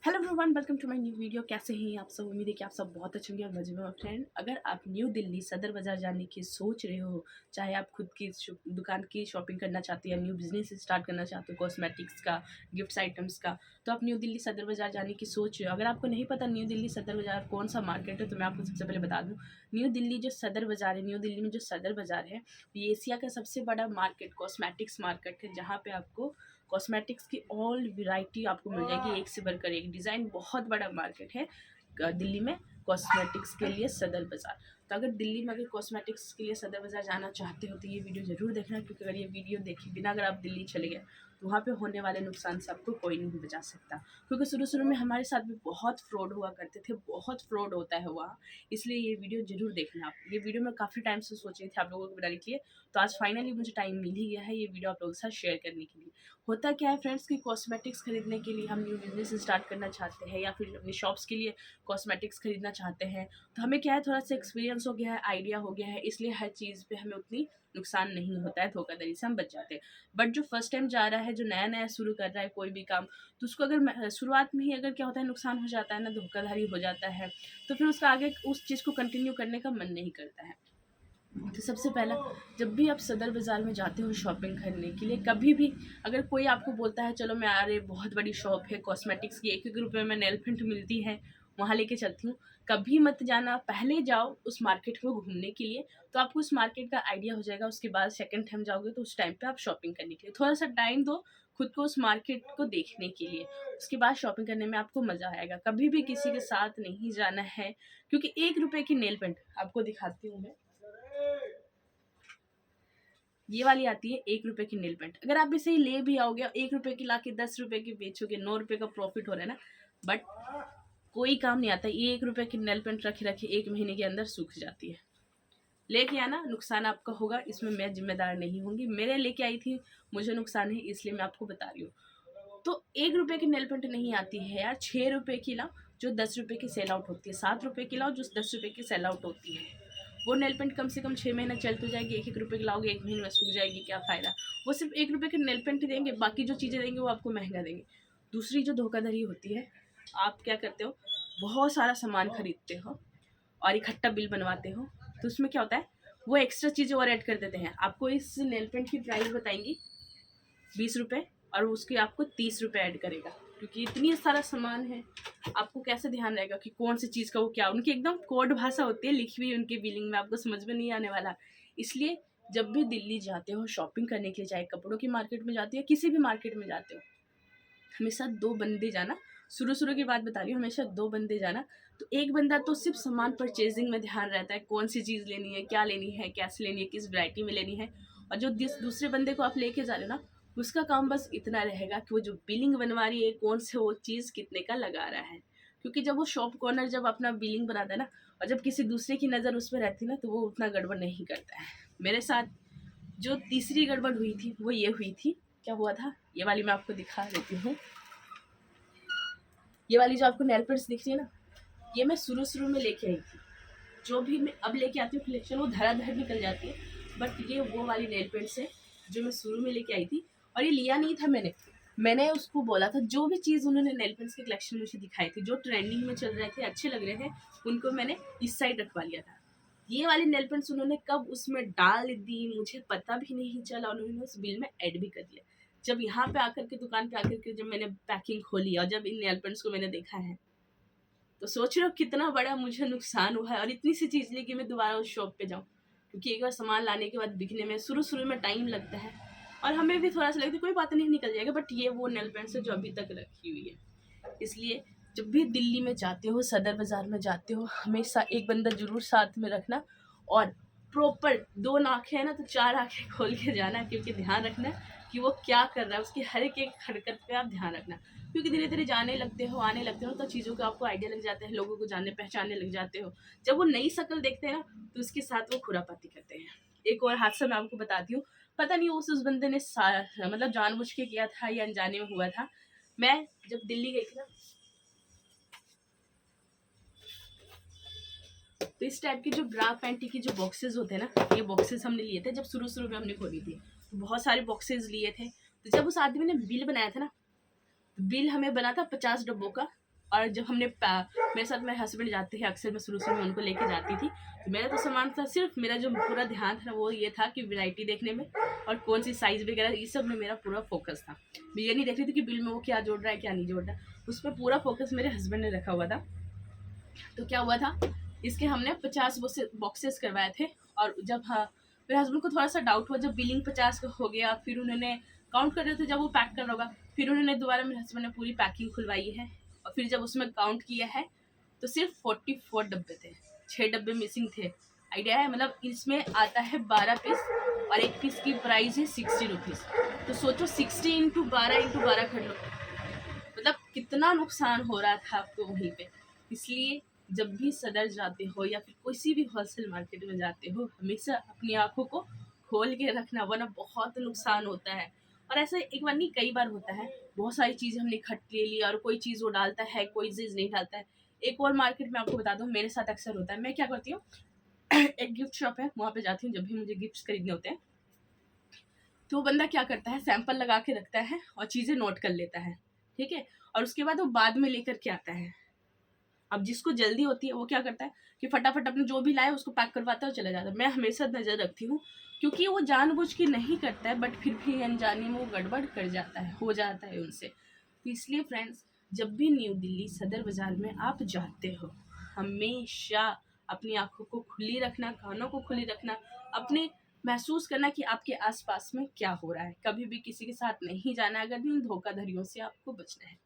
Hello everyone, welcome to my new video. कैसे हैं आप सब? उम्मीद है कि आप सब बहुत अच्छे होंगे और मजे में हो। फ्रेंड, अगर आप न्यू दिल्ली सदर बाज़ार जाने की सोच रहे हो, चाहे आप खुद की दुकान की शॉपिंग करना चाहते हैं या न्यू बिजनेस स्टार्ट करना चाहते हो कॉस्मेटिक्स का, गिफ्ट्स आइटम्स का, तो आप न्यू दिल्ली सदर बाज़ार जाने की सोच रहे हो। अगर आपको नहीं पता न्यू दिल्ली सदर बाज़ार कौन सा मार्केट है, तो मैं आपको सबसे पहले बता दूँ। न्यू दिल्ली जो सदर बाज़ार है, न्यू दिल्ली में जो सदर बाज़ार है, ये एशिया का सबसे बड़ा मार्केट कॉस्मेटिक्स मार्केट है, जहाँ पे आपको कॉस्मेटिक्स की ऑल वैरायटी आपको मिल जाएगी, एक से बढ़कर एक डिज़ाइन। बहुत बड़ा मार्केट है दिल्ली में कॉस्मेटिक्स के लिए सदर बाज़ार। तो अगर दिल्ली में अगर कॉस्मेटिक्स के लिए सदर बाज़ार जाना चाहते हो तो ये वीडियो ज़रूर देखना, क्योंकि अगर ये वीडियो देखे बिना अगर आप दिल्ली चले गए तो वहाँ पे होने वाले नुकसान से आपको कोई नहीं बचा सकता। क्योंकि शुरू में हमारे साथ भी बहुत फ्रॉड हुआ करते थे, बहुत फ्रॉड होता है वहाँ। इसलिए ये वीडियो ज़रूर देखना आप। ये वीडियो मैं काफ़ी टाइम से सोच रही थी आप लोगों को बनाने के लिए, तो आज फाइनली मुझे टाइम मिल ही गया है ये वीडियो आप लोगों के साथ शेयर करने के लिए। होता क्या है फ्रेंड्स कि कॉस्मेटिक्स खरीदने के लिए हम न्यू बिज़नेस स्टार्ट करना चाहते हैं या फिर अपनी शॉप्स के लिए कॉस्मेटिक्स खरीदना चाहते हैं, तो हमें क्या है, थोड़ा सा एक्सपीरियंस हो गया है, आइडिया हो गया है, इसलिए हर चीज़ पे हमें उतनी नुकसान नहीं होता है, धोखाधड़ी से हम बच जाते हैं। बट जो फर्स्ट टाइम जा रहा है, जो नया नया शुरू कर रहा है कोई भी काम, तो उसको अगर शुरुआत में ही अगर क्या होता है, नुकसान हो जाता है ना, धोखाधड़ी हो जाता है, तो फिर उसका आगे उस चीज़ को कंटिन्यू करने का मन नहीं करता है। तो सबसे पहला, जब भी आप सदर बाज़ार में जाते हो शॉपिंग करने के लिए, कभी भी अगर कोई आपको बोलता है चलो मैं आ रही, बहुत बड़ी शॉप है कॉस्मेटिक्स की, एक रुपये में नेल पेंट मिलती है, वहाँ लेके चलती हूँ, कभी मत जाना। पहले जाओ उस मार्केट में घूमने के लिए, तो आपको उस मार्केट का आइडिया हो जाएगा। उसके बाद सेकंड टाइम जाओगे तो उस टाइम पे आप शॉपिंग करने के लिए थोड़ा सा टाइम दो खुद को उस मार्केट को देखने के लिए। उसके बाद शॉपिंग करने में आपको मज़ा आएगा। कभी भी किसी के साथ नहीं जाना है, क्योंकि 1 रुपये की नेल पेंट आपको दिखाती हूँ मैं। ये वाली आती है 1 रुपये की नेल पेंट। अगर आप इसे ले भी आओगे 1 रुपये की लाके 10 रुपये की बेचोगे, 9 रुपये का प्रॉफिट हो रहा है ना, बट कोई काम नहीं आता। ये 1 रुपये की नेल पेंट रखे रखे 1 महीने के अंदर सूख जाती है। लेके आना, नुकसान आपका होगा, इसमें मैं जिम्मेदार नहीं होंगी। मेरे लेके आई थी, मुझे नुकसान है, इसलिए मैं आपको बता रही हूँ। तो 1 रुपये की नेल पेंट नहीं आती है यार, 6 रुपये की लाओ जो 10 रुपये की सेल आउट होती है, 7 रुपये की लाओ जो 10 रुपये की सेल आउट होती है। वो नेल पेंट कम से कम 6 महीना चल तो जाएगी। 1 रुपये की लाओगे 1 महीने में सूख जाएगी, क्या फ़ायदा। वो सिर्फ 1 रुपये के नेल पेंट ही देंगे, बाकी जो चीज़ें देंगे वो आपको महंगा देंगे। दूसरी जो धोखाधड़ी होती है, आप क्या करते हो, बहुत सारा सामान खरीदते हो और इकट्ठा बिल बनवाते हो, तो उसमें क्या होता है, वो एक्स्ट्रा चीज़ें और ऐड कर देते हैं। आपको इस नेल पेंट की प्राइस बताएंगी 20 रुपये और उसके आपको 30 रुपये ऐड करेगा, क्योंकि इतनी सारा सामान है। आपको कैसे ध्यान रहेगा कि कौन सी चीज़ का वो क्या, उनकी एकदम कोड भाषा होती है लिखी हुई उनके बिलिंग में, आपको समझ में नहीं आने वाला। इसलिए जब भी दिल्ली जाते हो शॉपिंग करने के लिए, चाहे कपड़ों की मार्केट में जाते हो या किसी भी मार्केट में जाते हो, हमेशा 2 बंदे जाना। शुरू की बात बता रही हूँ, हमेशा 2 बंदे जाना। तो एक बंदा तो सिर्फ सामान परचेजिंग में ध्यान रहता है, कौन सी चीज़ लेनी है, क्या लेनी है, कैसे लेनी है, किस वैरायटी में लेनी है। और जो दूसरे बंदे को आप लेके जा रहे हो ना, उसका काम बस इतना रहेगा कि वो जो बिलिंग बनवा रही है, कौन से वो चीज़ कितने का लगा रहा है। क्योंकि जब वो शॉप कॉर्नर जब अपना बिलिंग बनाता है ना, और जब किसी दूसरे की नज़र उस पर रहती है ना, तो वो उतना गड़बड़ नहीं करता है। मेरे साथ जो तीसरी गड़बड़ हुई थी वो ये हुई थी। क्या हुआ था, ये वाली मैं आपको दिखा देती हूँ। ये वाली जो आपको नेल पेंट्स दिख रही है ना, ये मैं शुरू में लेके आई थी। जो भी मैं अब लेके आती हूँ कलेक्शन, वो धड़ाधड़ निकल जाती है। बट ये वो वाली नेल पेंट्स है जो मैं शुरू में लेके आई थी। और ये लिया नहीं था मैंने उसको बोला था, जो भी चीज़ उन्होंने नेल पेंट्स के कलेक्शन मुझे दिखाई थी, जो ट्रेंडिंग में चल रहे थे, अच्छे लग रहे थे, उनको मैंने इस साइड रखवा लिया था। ये वाली नेल पेंट्स उन्होंने कब उसमें डाल दी मुझे पता भी नहीं चला, उन्होंने उस बिल में ऐड भी कर दिया। जब यहाँ पे आकर के, दुकान पे आकर के जब मैंने पैकिंग खोली और जब इन नेल पेंट्स को मैंने देखा है, तो सोच रहे हो कितना बड़ा मुझे नुकसान हुआ है। और इतनी सी चीज़ लेके मैं दोबारा उस शॉप पे जाऊँ, क्योंकि एक बार सामान लाने के बाद बिकने में शुरू में टाइम लगता है, और हमें भी थोड़ा सा लगता है कोई बात नहीं, निकल जाएगा। बट ये वो नेल पेंट्स है जो अभी तक रखी हुई है। इसलिए जब भी दिल्ली में जाते हो, सदर बाज़ार में जाते हो, हमेशा एक बंदा जरूर साथ में रखना। और प्रॉपर 2 आँखें हैं ना, तो 4 आँखें खोल के जाना, क्योंकि ध्यान रखना कि वो क्या कर रहा है, उसकी हर एक हरकत पे आप ध्यान रखना। क्योंकि धीरे धीरे जाने लगते हो, आने लगते हो, तो चीज़ों का आपको आइडिया लग जाता है, लोगों को जानने पहचानने लग जाते हो। जब वो नई शक्ल देखते हैं ना, तो उसके साथ वो खुरापाती करते हैं। एक और हादसा मैं आपको बताती हूँ। पता नहीं उस बंदे ने मतलब जानबूझ के किया था या अनजाने में हुआ था। मैं जब दिल्ली गई थी ना, तो इस टाइप की जो ब्रा पैंटी की जो बॉक्सेस होते हैं ना, ये बॉक्सेस हमने लिए थे जब शुरू में हमने खोली थी। तो बहुत सारे बॉक्सेस लिए थे। तो जब उस आदमी ने बिल बनाया था ना, तो बिल हमें बना था 50 डब्बों का और जब मेरे साथ मेरे हस्बैंड जाते हैं अक्सर, मैं शुरू से उनको लेके जाती थी, तो मेरा तो सामान था, सिर्फ मेरा जो पूरा ध्यान था वो ये था कि वैरायटी देखने में और कौन सी साइज़ वगैरह, ये सब में मेरा पूरा फोकस था। मैं ये नहीं देख रही थी कि बिल में वो क्या जोड़ रहा है क्या नहीं जोड़ रहा है, उस पर पूरा फोकस मेरे हस्बैंड ने रखा हुआ था। तो क्या हुआ था, इसके हमने 50 बॉक्सेस करवाए थे। और जब मेरे हस्बैंड को थोड़ा सा डाउट हुआ, जब बिलिंग 50 का हो गया, फिर उन्होंने काउंट कर रहे थे जब वो पैक कर रहा होगा, फिर उन्होंने दोबारा मेरे हस्बैंड ने पूरी पैकिंग खुलवाई है, और फिर जब उसमें काउंट किया है तो सिर्फ 44 डब्बे थे, 6 डब्बे मिसिंग थे। आइडिया है, मतलब इसमें आता है 12 पीस और एक पीस की प्राइस है 60 रुपीज़। तो सोचो 60 × 12 कर लो, मतलब कितना नुकसान हो रहा था आपको वहीं पे। इसलिए जब भी सदर जाते हो या फिर किसी भी होलसेल मार्केट में जाते हो, हमेशा अपनी आंखों को खोल के रखना, वरना बहुत नुकसान होता है। और ऐसा एक बार नहीं कई बार होता है, बहुत सारी चीज़ें हमने इकट्ठ ले ली और कोई चीज़ वो डालता है, कोई चीज़ नहीं डालता है। एक और मार्केट में आपको बता दूँ, मेरे साथ अक्सर होता है। मैं क्या करती हूँ, एक गिफ्ट शॉप है, वहाँ पे जाती हूँ जब भी मुझे गिफ्ट्स खरीदने होते हैं। तो वो बंदा क्या करता है, सैंपल लगा के रखता है और चीज़ें नोट कर लेता है, ठीक है, और उसके बाद वो बाद में लेकर के आता है। अब जिसको जल्दी होती है वो क्या करता है कि फटाफट अपने जो भी लाए उसको पैक करवाता है और चला जाता है। मैं हमेशा नज़र रखती हूँ, क्योंकि वो जानबूझ के नहीं करता है, बट फिर भी अनजाने में वो गड़बड़ कर जाता है, हो जाता है उनसे। तो इसलिए फ्रेंड्स, जब भी न्यू दिल्ली सदर बाज़ार में आप जाते हो, हमेशा अपनी आंखों को खुली रखना, कानों को खुली रखना, अपने महसूस करना कि आपके आसपास में क्या हो रहा है। कभी भी किसी के साथ नहीं जाना, अगर भी धोखाधड़ियों से आपको बचना है।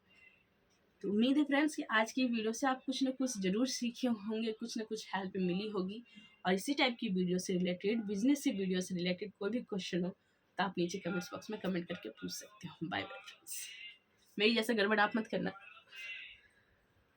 तो उम्मीद है फ्रेंड्स कि आज की वीडियो से आप कुछ ना कुछ ज़रूर सीखे होंगे, कुछ ना कुछ हेल्प मिली होगी। और इसी टाइप की वीडियो से रिलेटेड, बिजनेस से वीडियो से रिलेटेड कोई भी क्वेश्चन हो तो आप नीचे कमेंट्स बॉक्स में कमेंट करके पूछ सकते हो। Bye bye friends. मेरी जैसा गड़बड़ आप मत करना।